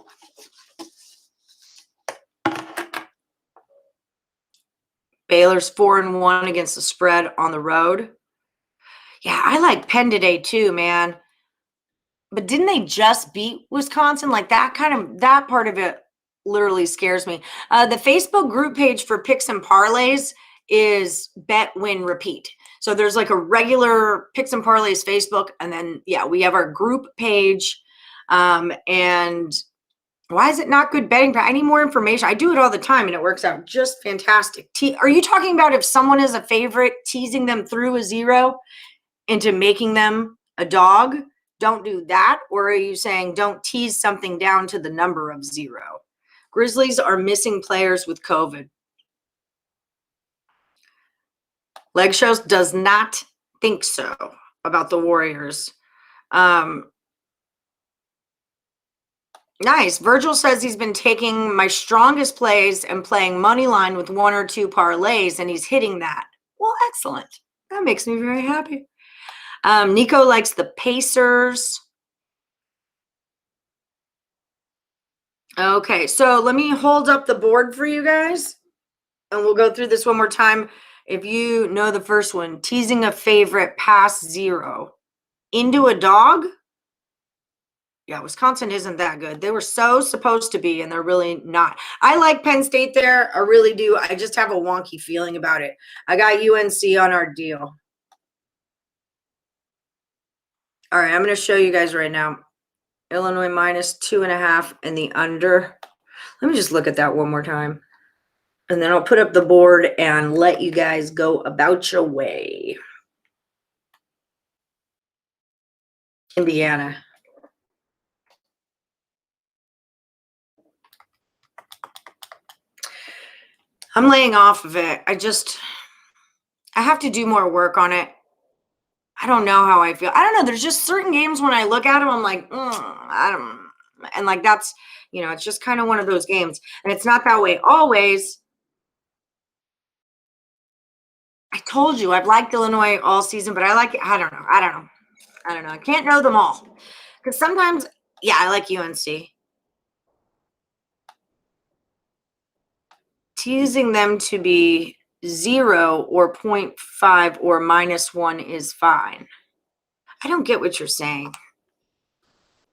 Baylor's 4-1 against the spread on the road. Yeah, I like Penn today too, man. But didn't they just beat Wisconsin? Like that part of it literally scares me. The Facebook group page for picks and parlays is bet, win, repeat. So there's like a regular picks and parlays Facebook. And then, yeah, we have our group page. And why is it not good betting? I need more information. I do it all the time and it works out just fantastic. Are you talking about if someone is a favorite, teasing them through a 0 into making them a dog? Don't do that. Or are you saying don't tease something down to the number of 0? Grizzlies are missing players with COVID. Leg Shows does not think so about the Warriors. Nice. Virgil says he's been taking my strongest plays and playing money line with 1 or 2 parlays, and he's hitting that. Well, excellent. That makes me very happy. Nico likes the Pacers. Okay, so let me hold up the board for you guys, and we'll go through this one more time. If you know the first one, teasing a favorite past 0 into a dog. Yeah, Wisconsin isn't that good. They were so supposed to be, and they're really not. I like Penn State there. I really do. I just have a wonky feeling about it. I got UNC on our deal. All right, I'm going to show you guys right now. Illinois minus 2.5 and the under. Let me just look at that one more time. And then I'll put up the board and let you guys go about your way. Indiana. I'm laying off of it. I have to do more work on it. I don't know how I feel. I don't know. There's just certain games when I look at them, I'm like, I don't. And like that's, it's just kind of one of those games. And it's not that way always. I told you I've liked Illinois all season, but I don't know. I can't know them all. Because sometimes, yeah, I like UNC. Teasing them to be 0 or 0.5 or -1 is fine. I don't get what you're saying.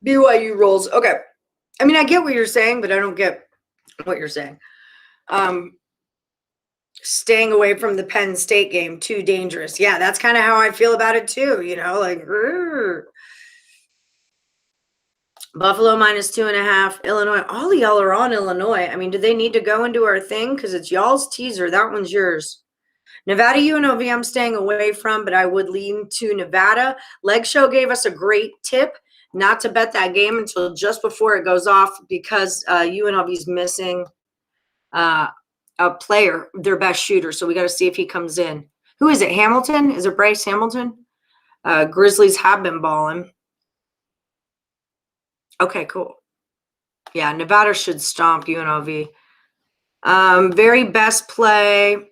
BYU rolls. Okay. I mean, I get what you're saying, but I don't get what you're saying. Staying away from the Penn State game, too dangerous. Yeah, that's kind of how I feel about it too. Like Buffalo minus 2.5. Illinois. All of y'all are on Illinois. I mean, do they need to go into our thing? Because it's y'all's teaser. That one's yours. Nevada UNLV I'm staying away from, but I would lean to Nevada. Leg Show gave us a great tip not to bet that game until just before it goes off because UNLV's missing a player, their best shooter. So we got to see if he comes in. Who is it? Hamilton? Is it Bryce Hamilton? Grizzlies have been balling. Okay, cool. Yeah, Nevada should stomp UNLV. Very best play.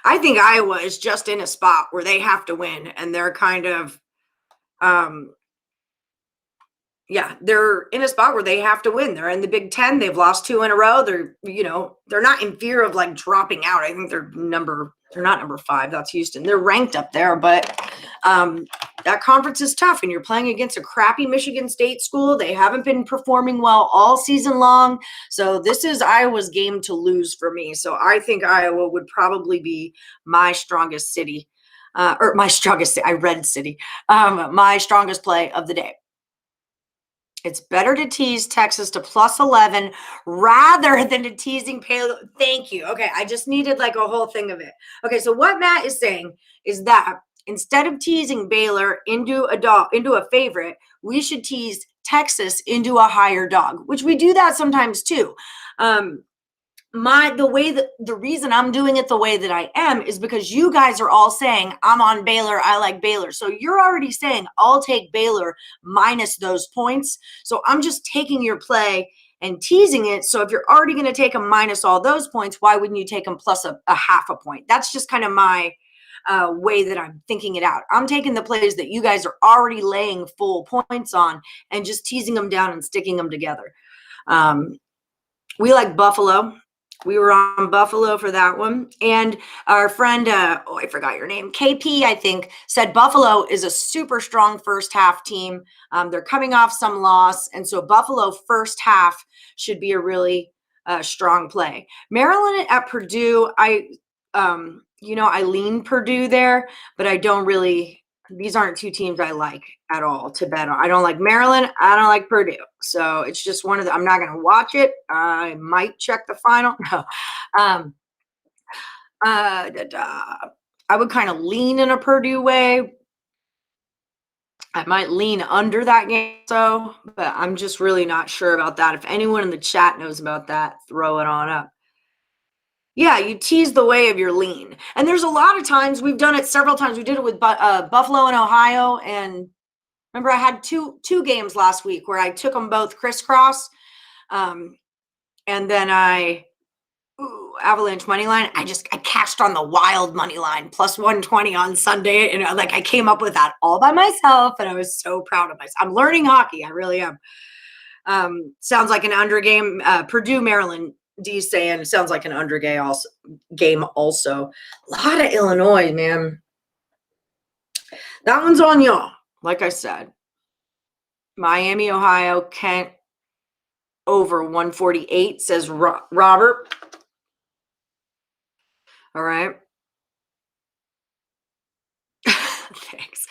I think Iowa is just in a spot where they have to win, and they're kind of, they're in a spot where they have to win. They're in the Big Ten. They've lost 2 in a row. They're not in fear of like dropping out. I think they're not number 5. That's Houston. They're ranked up there, but that conference is tough, and you're playing against a crappy Michigan State school. They haven't been performing well all season long. So this is Iowa's game to lose for me. So I think Iowa would probably be my strongest city, my strongest play of the day. It's better to tease Texas to +11 rather than to teasing Palo. Thank you. Okay, I just needed like a whole thing of it. Okay, so what Matt is saying is that instead of teasing Baylor into a favorite, we should tease Texas into a higher dog, which we do that sometimes too. The reason I'm doing it the way that I am is because you guys are all saying I'm on Baylor, I like Baylor. So you're already saying I'll take Baylor minus those points. So I'm just taking your play and teasing it. So if you're already going to take them minus all those points, why wouldn't you take them plus a half a point? That's just kind of my way that I'm thinking it out. I'm taking the plays that you guys are already laying full points on and just teasing them down and sticking them together. We like Buffalo. We were on Buffalo for that one. And our friend, I forgot your name, KP, I think, said Buffalo is a super strong first half team. They're coming off some loss. And so Buffalo first half should be a really strong play. Maryland at Purdue, I lean Purdue there, but I don't really. These aren't two teams I like at all to bet on. I don't like Maryland. I don't like Purdue. So it's just one of the, I'm not going to watch it. I might check the final. No. I would kind of lean in a Purdue way. I might lean under that game. So, but I'm just really not sure about that. If anyone in the chat knows about that, throw it on up. Yeah, you tease the way of your lean. And there's a lot of times, we've done it several times. We did it with Buffalo and Ohio. And remember, I had two games last week where I took them both crisscross. And then Avalanche money line. I cashed on the Wild money line plus 120 on Sunday. And I came up with that all by myself. And I was so proud of myself. I'm learning hockey. I really am. Sounds like an under game. Purdue, Maryland. D saying sounds like an under game also. A lot of Illinois, man. That one's on y'all, like I said. Miami, Ohio, Kent over 148, says Robert. All right. Thanks.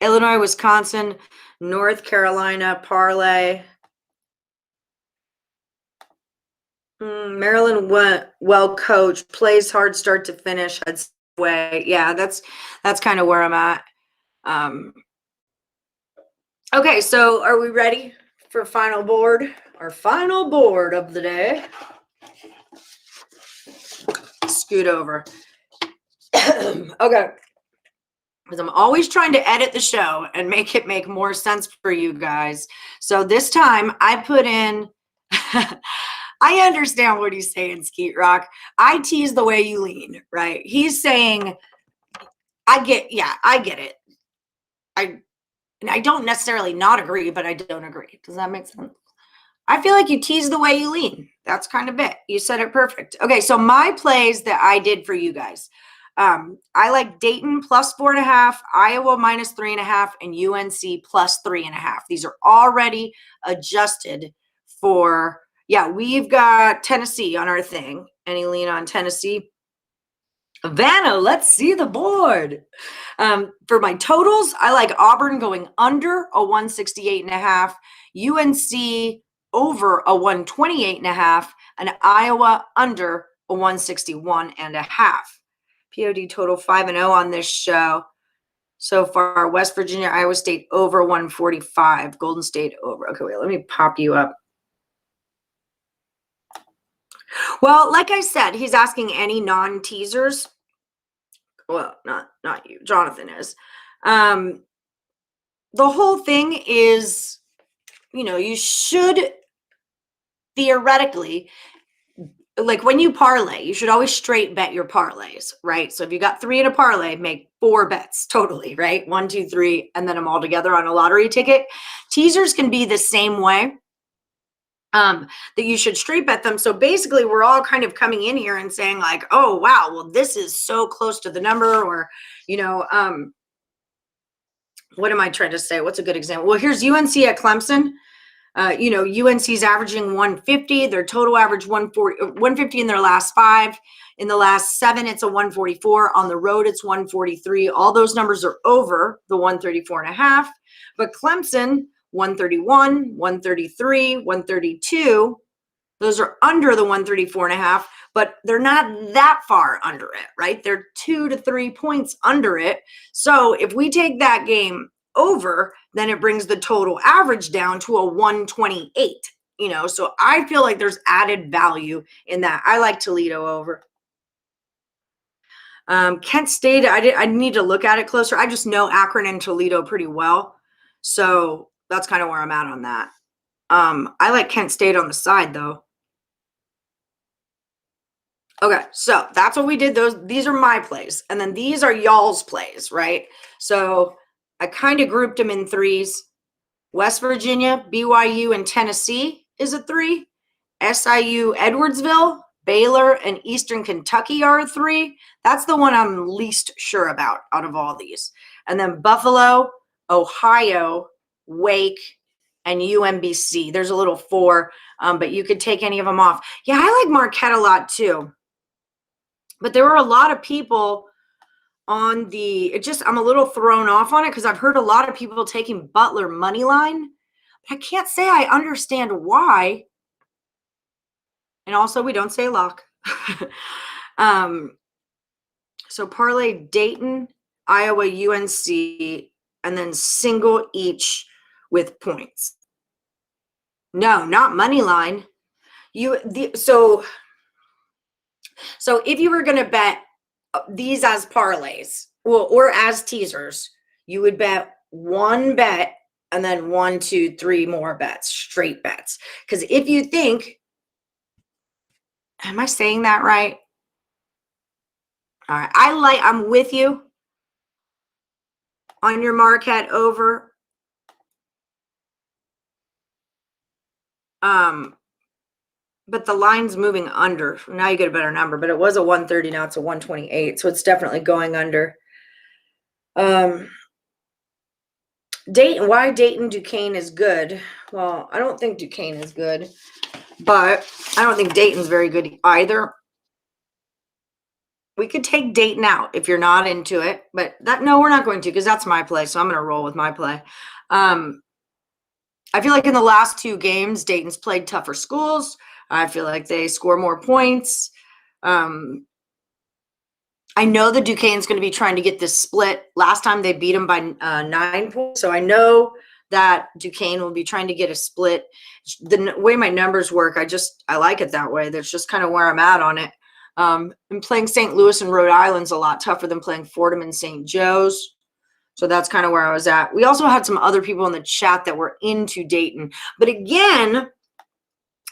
Illinois, Wisconsin, North Carolina, parlay. Maryland well coached, plays hard start to finish. Way. Yeah, that's kind of where I'm at. Okay, so are we ready for final board? Our final board of the day. Scoot over. Okay. Because I'm always trying to edit the show and make it make more sense for you guys. So this time I put in, I understand what he's saying, Skeet Rock. I tease the way you lean, right? He's saying, I get it. I don't necessarily not agree, but I don't agree. Does that make sense? I feel like you tease the way you lean. That's kind of it. You said it perfect. Okay, so my plays that I did for you guys. I like Dayton plus 4.5, Iowa minus 3.5, and UNC plus 3.5. These are already adjusted for, yeah, we've got Tennessee on our thing. Any lean on Tennessee? Vanna, let's see the board. For my totals, I like Auburn going under a 168.5, UNC over a 128.5, and Iowa under a 161.5. POD total 5-0 on this show so far. West Virginia, Iowa State over 145. Golden State over. Okay, wait, let me pop you up. Well, like I said, he's asking any non-teasers. Well, not you. Jonathan is. The whole thing is, you should theoretically, like when you parlay, you should always straight bet your parlays, right? So if you got 3 in a parlay, make 4 bets totally, right? 1, 2, 3, and then them all together on a lottery ticket. Teasers can be the same way. That you should straight bet them. So basically, we're all kind of coming in here and saying like, oh, wow, well, this is so close to the number, or, what am I trying to say? What's a good example? Well, here's UNC at Clemson. UNC's averaging 150. Their total average 150 in their last 5. In the last 7, it's a 144. On the road, it's 143. All those numbers are over the 134.5. But Clemson, 131, 133, 132. Those are under the 134.5, but they're not that far under it, right? They're 2 to 3 points under it. So if we take that game over, then it brings the total average down to a 128, so I feel like there's added value in that. I like Toledo over. Kent State, I need to look at it closer. I just know Akron and Toledo pretty well. So that's kind of where I'm at on that. I like Kent State on the side though. Okay, so that's what we did. These are my plays. And then these are y'all's plays, right? So I kind of grouped them in 3s. West Virginia, BYU, and Tennessee is a 3. SIU, Edwardsville, Baylor, and Eastern Kentucky are a 3. That's the one I'm least sure about out of all these. And then Buffalo, Ohio, Wake, and UMBC. There's a little 4, but you could take any of them off. Yeah, I like Marquette a lot too. But there were a lot of people on I'm a little thrown off on it because I've heard a lot of people taking Butler money line. But I can't say I understand why. And also, we don't say lock. So parlay Dayton, Iowa, UNC, and then single each with points. No, not money line. So if you were going to bet these as parlays, or as teasers, you would bet 1 bet and then 1, 2, 3 more bets, straight bets. Because if you think, am I saying that right? All right, I'm with you on your Marquette over. But the line's moving under. Now you get a better number, but it was a 130. Now it's a 128. So it's definitely going under. Dayton, why Dayton Duquesne is good? Well, I don't think Duquesne is good, but I don't think Dayton's very good either. We could take Dayton out if you're not into it, but no, we're not going to, because that's my play. So I'm going to roll with my play. I feel like in the last 2 games, Dayton's played tougher schools. I feel like they score more points. I know the Duquesne's going to be trying to get this split. Last time they beat them by 9 points. So I know that Duquesne will be trying to get a split. The way my numbers work, I like it that way. That's just kind of where I'm at on it. And playing St. Louis and Rhode Island's a lot tougher than playing Fordham and St. Joe's. So that's kind of where I was at. We also had some other people in the chat that were into Dayton. But again,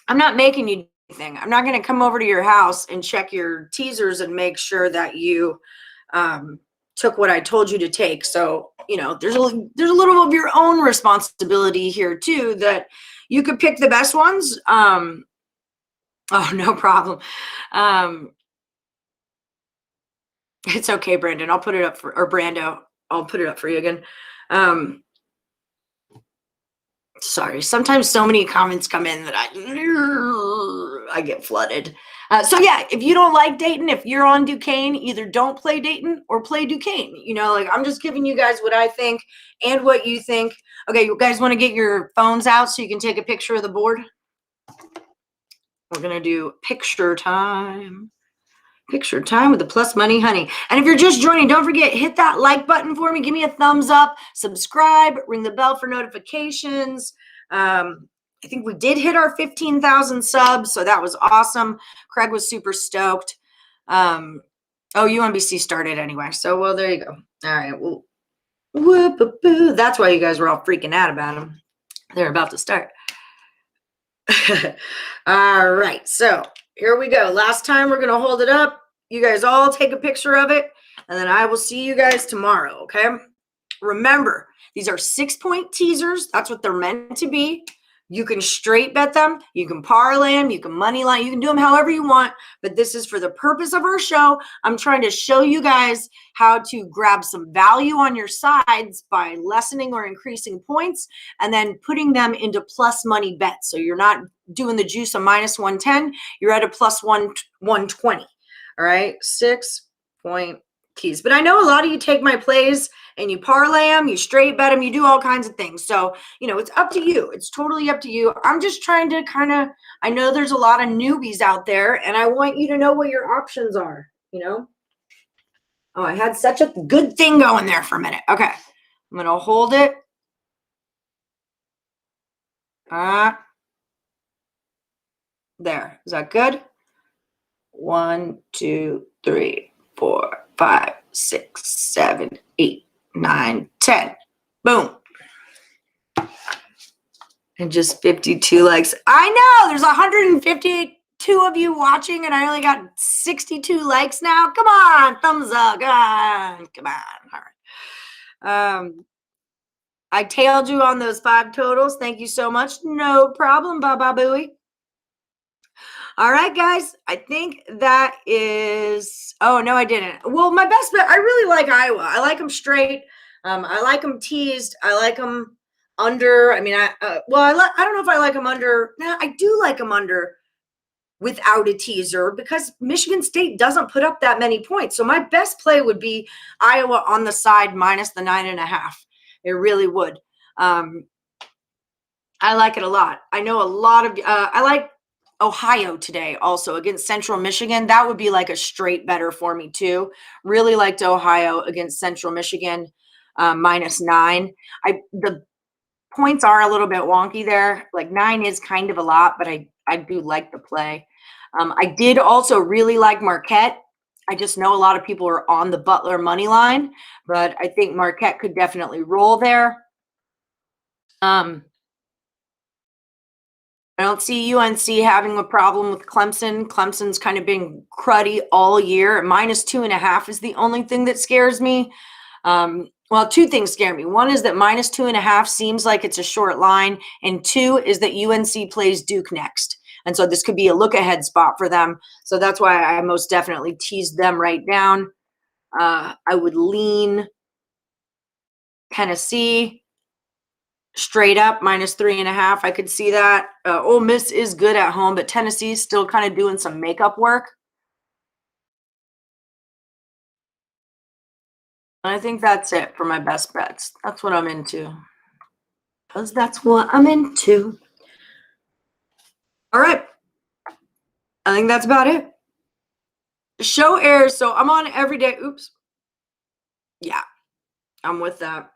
I'm not making you do anything. I'm not going to come over to your house and check your teasers and make sure that you took what I told you to take. So, there's a little of your own responsibility here too, that you could pick the best ones. Oh, no problem. It's okay, Brandon. I'll put it up or Brando. I'll put it up for you again. Sorry. Sometimes so many comments come in that I get flooded. So yeah, if you don't like Dayton, if you're on Duquesne, either don't play Dayton or play Duquesne. I'm just giving you guys what I think and what you think. Okay, you guys want to get your phones out so you can take a picture of the board? We're going to do picture time. Picture time with the Plus Money Honey. And if you're just joining, don't forget, hit that like button for me. Give me a thumbs up, subscribe, ring the bell for notifications. I think we did hit our 15,000 subs, so that was awesome. Craig was super stoked. UMBC started anyway, so well, there you go. All right, well, whoop-a-boo. That's why you guys were all freaking out about them. They're about to start. All right, so here we go. Last time, we're going to hold it up. You guys all take a picture of it, and then I will see you guys tomorrow, okay? Remember, these are 6-point teasers. That's what they're meant to be. You can straight bet them. You can parlay them. You can money line. You can do them however you want, but this is for the purpose of our show. I'm trying to show you guys how to grab some value on your sides by lessening or increasing points and then putting them into plus money bets. So you're not doing the juice of minus 110. You're at a plus 120. All right, 6-point teas. But I know a lot of you take my plays and you parlay them, you straight bet them, you do all kinds of things. So, it's up to you. It's totally up to you. I'm just trying to I know there's a lot of newbies out there, and I want you to know what your options are, Oh, I had such a good thing going there for a minute. Okay, I'm going to hold it. There. Is that good? 1, 2, 3, 4, 5, 6, 7, 8, 9, 10. Boom. And just 52 likes. I know there's 152 of you watching and I only got 62 likes now. Come on, thumbs up. Come on. All right. I tailed you on those 5 totals. Thank you so much. No problem. Baba Booey. All right, guys, I think that is, oh, no, I didn't. Well, my best bet, I really like Iowa. I like them straight. I like them teased. I like them under. I mean, I don't know if I like them under. No, I do like them under without a teaser because Michigan State doesn't put up that many points. So my best play would be Iowa on the side minus the 9.5. It really would. I like it a lot. I know a lot of, I like Ohio today also against Central Michigan. That would be like a straight better for me too. Really liked Ohio against Central Michigan minus 9. The points are a little bit wonky there. Like 9 is kind of a lot, but I do like the play. I did also really like Marquette. I just know a lot of people are on the Butler money line, but I think Marquette could definitely roll there. I don't see UNC having a problem with Clemson. Clemson's kind of been cruddy all year. Minus 2.5 is the only thing that scares me. Well, 2 things scare me. One is that minus 2.5 seems like it's a short line. And 2 is that UNC plays Duke next. And so this could be a look ahead spot for them. So that's why I most definitely teased them right down. I would lean Tennessee. straight up -3.5. I could see that. Ole Miss is good at home, but Tennessee's still kind of doing some makeup work. I think that's it for my best bets. That's what I'm into. Because that's what I'm into. All right. I think that's about it. The show airs, so I'm on every day. Oops. Yeah, I'm with that.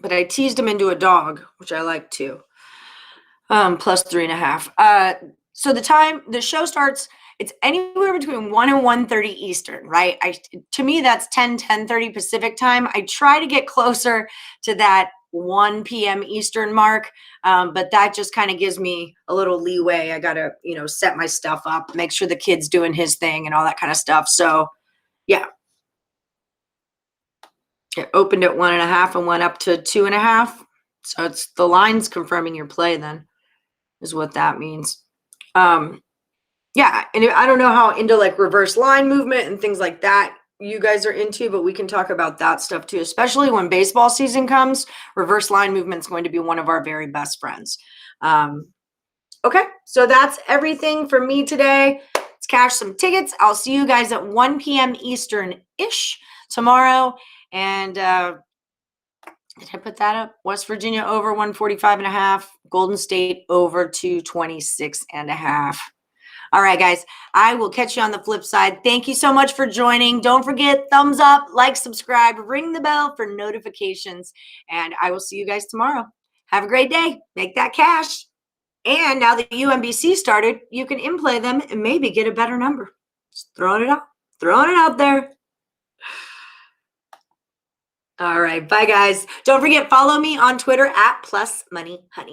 But I teased him into a dog, which I like too. +3.5. So the show starts, it's anywhere between 1 and 1:30 Eastern, right? To me, that's 10:30 Pacific time. I try to get closer to that 1 p.m. Eastern mark, but that just kind of gives me a little leeway. I got to, set my stuff up, make sure the kid's doing his thing and all that kind of stuff. So, yeah. It opened at 1.5 and went up to 2.5. So it's the line's confirming your play then, is what that means. Yeah, and I don't know how into like reverse line movement and things like that you guys are into, but we can talk about that stuff too, especially when baseball season comes. Reverse line movement is going to be one of our very best friends. Okay, so that's everything for me today. Let's cash some tickets. I'll see you guys at 1 p.m. Eastern-ish tomorrow. And did I put that up? West Virginia over 145.5. Golden State over 226.5. All right, guys, I will catch you on the flip side. Thank you so much for joining. Don't forget, thumbs up, like, subscribe, ring the bell for notifications, and I will see you guys tomorrow. Have a great day. Make that cash. And now that UMBC started, you can in-play them and maybe get a better number. Just throwing it out there. All right, bye, guys. Don't forget, follow me on Twitter at +moneyhoney.